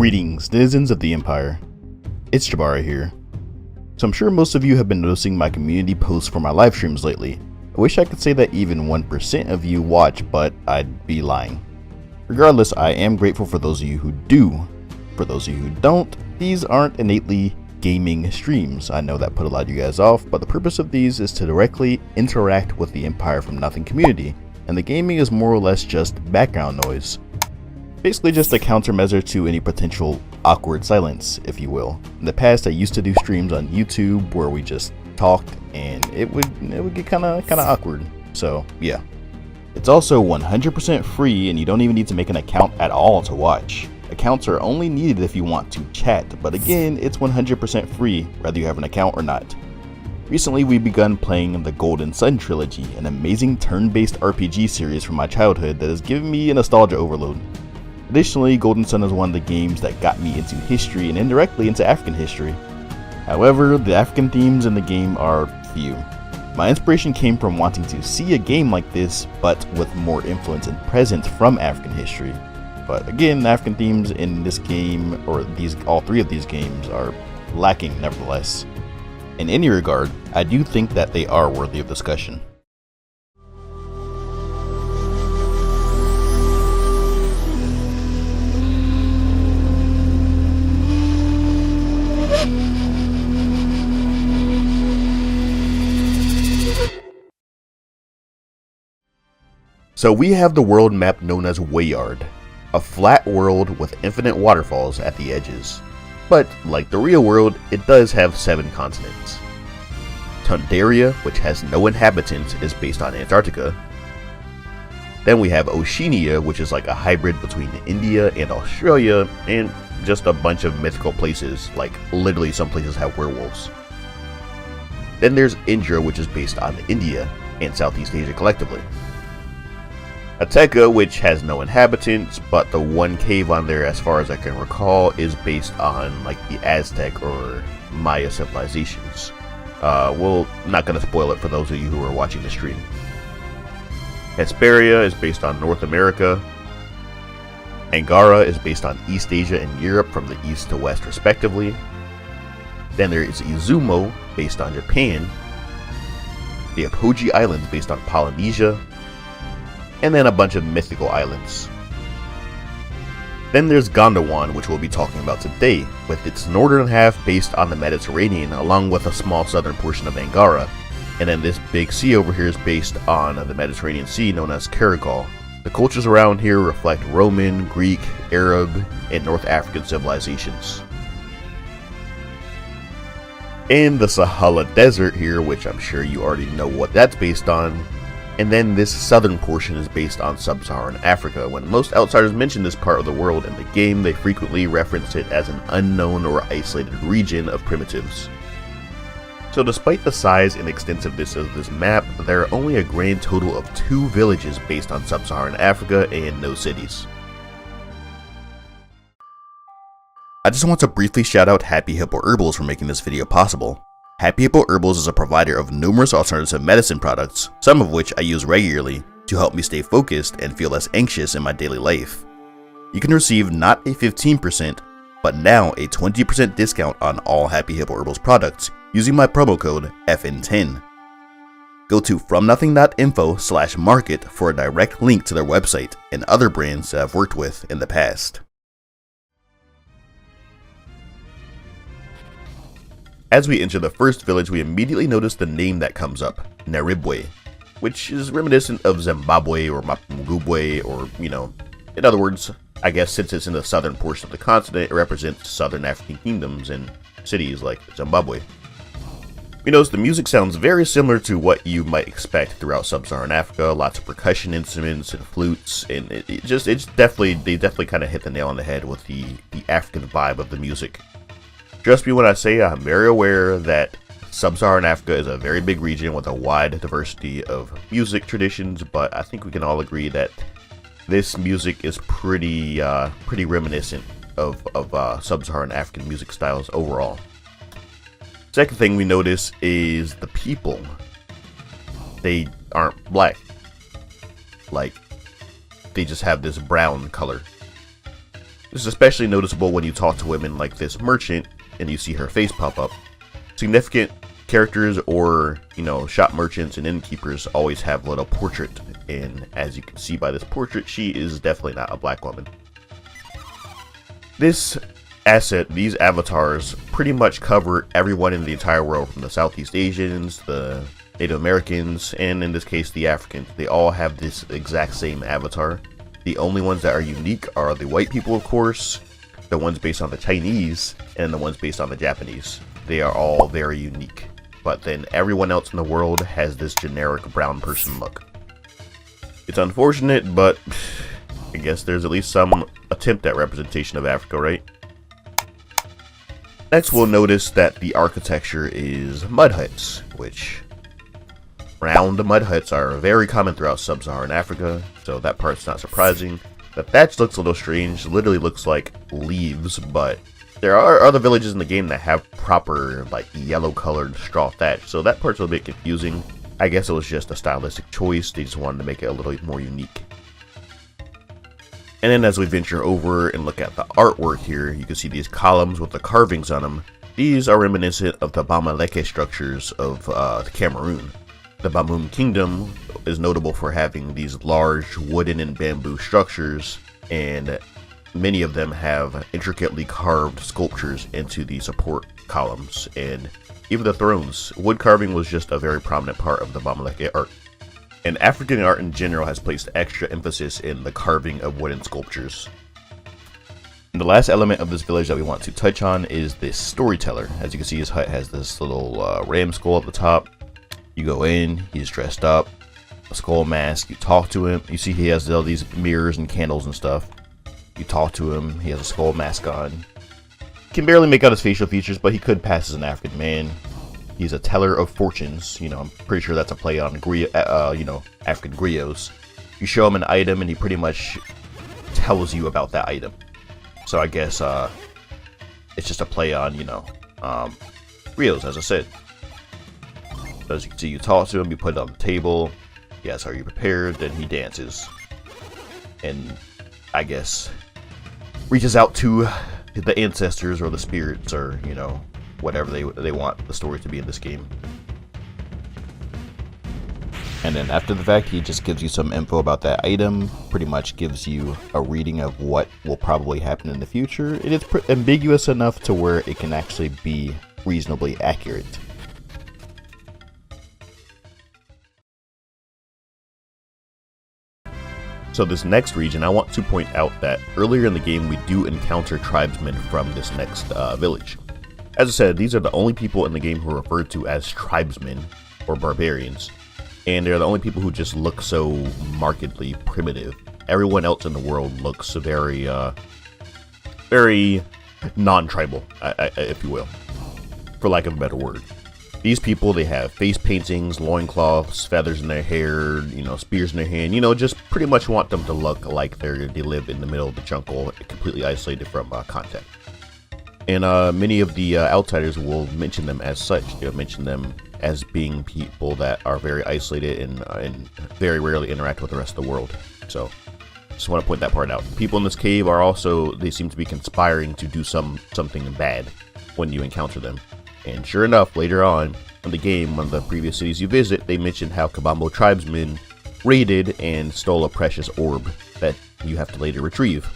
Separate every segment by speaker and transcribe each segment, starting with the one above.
Speaker 1: Greetings, denizens of the Empire. It's Jabara here. So I'm sure most of you have been noticing my community posts for my live streams lately. I wish I could say that even 1% of you watch, but I'd be lying. Regardless, I am grateful for those of you who do. For those of you who don't, these aren't innately gaming streams. I know that put a lot of you guys off, but the purpose of these is to directly interact with the Empire from Nothing community, and the gaming is more or less just background noise. Basically just a countermeasure to any potential awkward silence, if you will. In the past, I used to do streams on YouTube where we just talked, and it would get kind of awkward. So yeah, it's also 100% free, and you don't even need to make an account at all to watch. Accounts are only needed if you want to chat, but again, it's 100% free, whether you have an account or not. Recently, we've begun playing the Golden Sun trilogy, an amazing turn-based RPG series from my childhood that has given me a nostalgia overload. Additionally, Golden Sun is one of the games that got me into history and indirectly into African history. However, the African themes in the game are few. My inspiration came from wanting to see a game like this, but with more influence and presence from African history. But again, the African themes in this game, or all three of these games, are lacking nevertheless. In any regard, I do think that they are worthy of discussion. So we have the world map known as Wayard, a flat world with infinite waterfalls at the edges. But like the real world, it does have 7 continents. Tundaria, which has no inhabitants, is based on Antarctica. Then we have Oceania, which is like a hybrid between India and Australia, and just a bunch of mythical places, like literally some places have werewolves. Then there's Indra, which is based on India and Southeast Asia collectively. Ateca, which has no inhabitants, but the one cave on there, as far as I can recall, is based on like the Aztec or Maya civilizations. We're not going to spoil it for those of you who are watching the stream. Hesperia is based on North America. Angara is based on East Asia and Europe from the east to west respectively. Then there is Izumo, based on Japan. The Apogi Islands, based on Polynesia. And then a bunch of mythical islands. Then there's Gondwana, which we'll be talking about today, with its northern half based on the Mediterranean, along with a small southern portion of Angara. And then this big sea over here is based on the Mediterranean Sea, known as Karagal. The cultures around here reflect Roman, Greek, Arab, and North African civilizations. And the Sahara Desert here, which I'm sure you already know what that's based on. And then this southern portion is based on sub-Saharan Africa. When most outsiders mention this part of the world in the game, they frequently reference it as an unknown or isolated region of primitives. So despite the size and extensiveness of this map, there are only a grand total of 2 villages based on sub-Saharan Africa and no cities. I just want to briefly shout out Happy Hippo Herbals for making this video possible. Happy Hippo Herbals is a provider of numerous alternative medicine products, some of which I use regularly to help me stay focused and feel less anxious in my daily life. You can receive not a 15%, but now a 20% discount on all Happy Hippo Herbals products using my promo code FN10. Go to fromnothing.info/market for a direct link to their website and other brands that I've worked with in the past. As we enter the first village, we immediately notice the name that comes up, Naribway, which is reminiscent of Zimbabwe or Mapungubwe, or, in other words, I guess since it's in the southern portion of the continent, it represents southern African kingdoms and cities like Zimbabwe. We notice the music sounds very similar to what you might expect throughout sub-Saharan Africa, lots of percussion instruments and flutes, and they definitely kind of hit the nail on the head with the African vibe of the music. Trust me when I say I'm very aware that sub-Saharan Africa is a very big region with a wide diversity of music traditions, but I think we can all agree that this music is pretty reminiscent of sub-Saharan African music styles overall. Second thing we notice is the people. They aren't black. Like, they just have this brown color. This is especially noticeable when you talk to women like this merchant and you see her face pop up. Significant characters or, shop merchants and innkeepers always have a little portrait, and as you can see by this portrait, she is definitely not a black woman. This asset, these avatars, pretty much cover everyone in the entire world, from the Southeast Asians, the Native Americans, and in this case the Africans. They all have this exact same avatar. The only ones that are unique are the white people, of course, the ones based on the Chinese, and the ones based on the Japanese. They are all very unique. But then everyone else in the world has this generic brown person look. It's unfortunate, but I guess there's at least some attempt at representation of Africa, right? Next, we'll notice that the architecture is mud huts, which round mud huts are very common throughout sub-Saharan Africa, so that part's not surprising. The thatch looks a little strange, literally looks like leaves, but there are other villages in the game that have proper, like, yellow-colored straw thatch, so that part's a bit confusing. I guess it was just a stylistic choice, they just wanted to make it a little more unique. And then as we venture over and look at the artwork here, you can see these columns with the carvings on them. These are reminiscent of the Bamileke structures of Cameroon. The Bamum Kingdom is notable for having these large wooden and bamboo structures, and many of them have intricately carved sculptures into the support columns, and even the thrones. Wood carving was just a very prominent part of the Bamileke art. And African art in general has placed extra emphasis in the carving of wooden sculptures. And the last element of this village that we want to touch on is this storyteller. As you can see, his hut has this little ram skull at the top. You go in, he's dressed up, a skull mask, you talk to him. You see he has all these mirrors and candles and stuff. You talk to him, he has a skull mask on. Can barely make out his facial features, but he could pass as an African man. He's a teller of fortunes. I'm pretty sure that's a play on African griots. You show him an item and he pretty much tells you about that item. So I guess it's just a play on, griots, as I said. As you can see, you talk to him, you put it on the table. He asks, "Are you prepared?" Then he dances. And I guess reaches out to the ancestors or the spirits or, whatever they want the story to be in this game. And then after the fact, he just gives you some info about that item, pretty much gives you a reading of what will probably happen in the future. It is ambiguous enough to where it can actually be reasonably accurate. So this next region, I want to point out that earlier in the game we do encounter tribesmen from this next village. As I said, these are the only people in the game who are referred to as tribesmen or barbarians, and they're the only people who just look so markedly primitive. Everyone else in the world looks very non-tribal, if you will, for lack of a better word. These people, they have face paintings, loincloths, feathers in their hair, spears in their hand, just pretty much want them to look like they live in the middle of the jungle, completely isolated from contact. And many of the outsiders will mention them as such. They'll mention them as being people that are very isolated and very rarely interact with the rest of the world. So, just want to point that part out. People in this cave are also, they seem to be conspiring to do something bad when you encounter them. And sure enough, later on in the game, one of the previous cities you visit, they mentioned how Kabambo tribesmen raided and stole a precious orb that you have to later retrieve.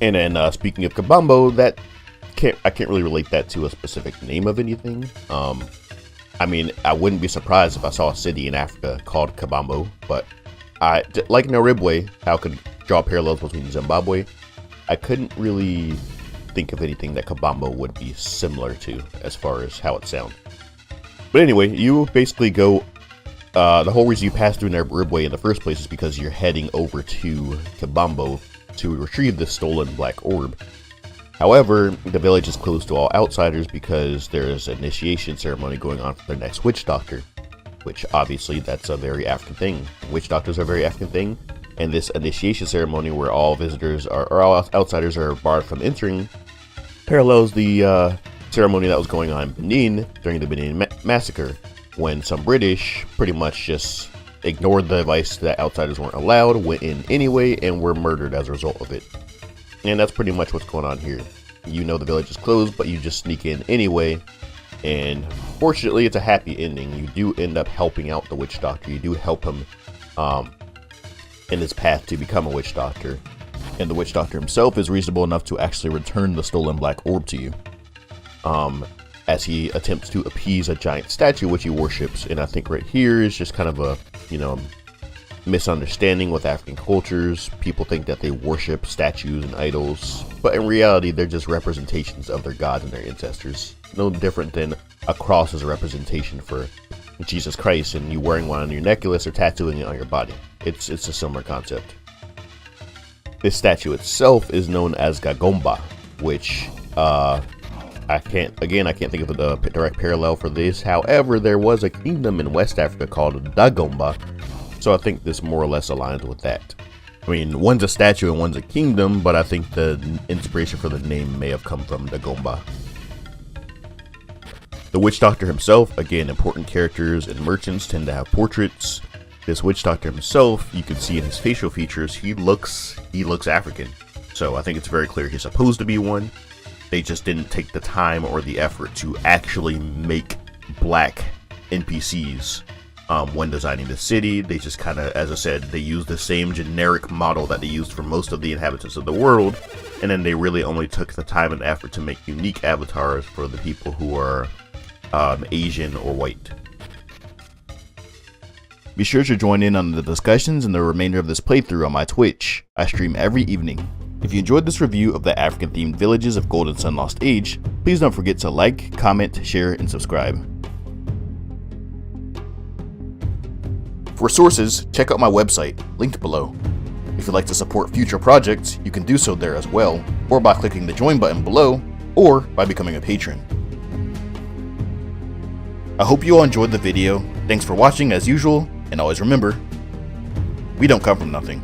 Speaker 1: And then speaking of Kabambo, I can't really relate that to a specific name of anything. I mean, I wouldn't be surprised if I saw a city in Africa called Kabambo, but like Naribway, how I could draw parallels between Zimbabwe, I couldn't really think of anything that Kabambo would be similar to as far as how it sounds. But anyway, you basically go, the whole reason you pass through Naribway in the first place is because you're heading over to Kabambo to retrieve this stolen black orb. However, the village is closed to all outsiders because there's an initiation ceremony going on for their next witch doctor, which obviously that's a very African thing. Witch doctors are a very African thing, and this initiation ceremony where all visitors or all outsiders are barred from entering parallels the ceremony that was going on in Benin during the Benin massacre, when some British pretty much just ignored the advice that outsiders weren't allowed, went in anyway, and were murdered as a result of it. And that's pretty much what's going on here. You know the village is closed, but you just sneak in anyway. And fortunately, it's a happy ending. You do end up helping out the witch doctor. You do help him in his path to become a witch doctor. And the witch doctor himself is reasonable enough to actually return the stolen black orb to you. As he attempts to appease a giant statue which he worships. And I think right here is just kind of a, misunderstanding with African cultures. People think that they worship statues and idols, but in reality they're just representations of their gods and their ancestors. No different than a cross is a representation for Jesus Christ and you wearing one on your necklace or tattooing it on your body. It's a similar concept. This statue itself is known as Gagomba, which I can't think of the direct parallel for this. However, there was a kingdom in West Africa called Dagomba, so I think this more or less aligns with that. I mean, one's a statue and one's a kingdom, but I think the inspiration for the name may have come from Dagomba. The witch doctor himself, again, important characters and merchants tend to have portraits. This witch doctor himself, you can see in his facial features, he looks African. So I think it's very clear he's supposed to be one. They just didn't take the time or the effort to actually make black NPCs when designing the city. They just kind of, as I said, they used the same generic model that they used for most of the inhabitants of the world, and then they really only took the time and effort to make unique avatars for the people who are Asian or white. Be sure to join in on the discussions and the remainder of this playthrough on my Twitch. I stream every evening. If you enjoyed this review of the African themed villages of Golden Sun Lost Age, please don't forget to like, comment, share, and subscribe. For sources, check out my website, linked below. If you'd like to support future projects, you can do so there as well, or by clicking the join button below, or by becoming a patron. I hope you all enjoyed the video. Thanks for watching as usual, and always remember, we don't come from nothing.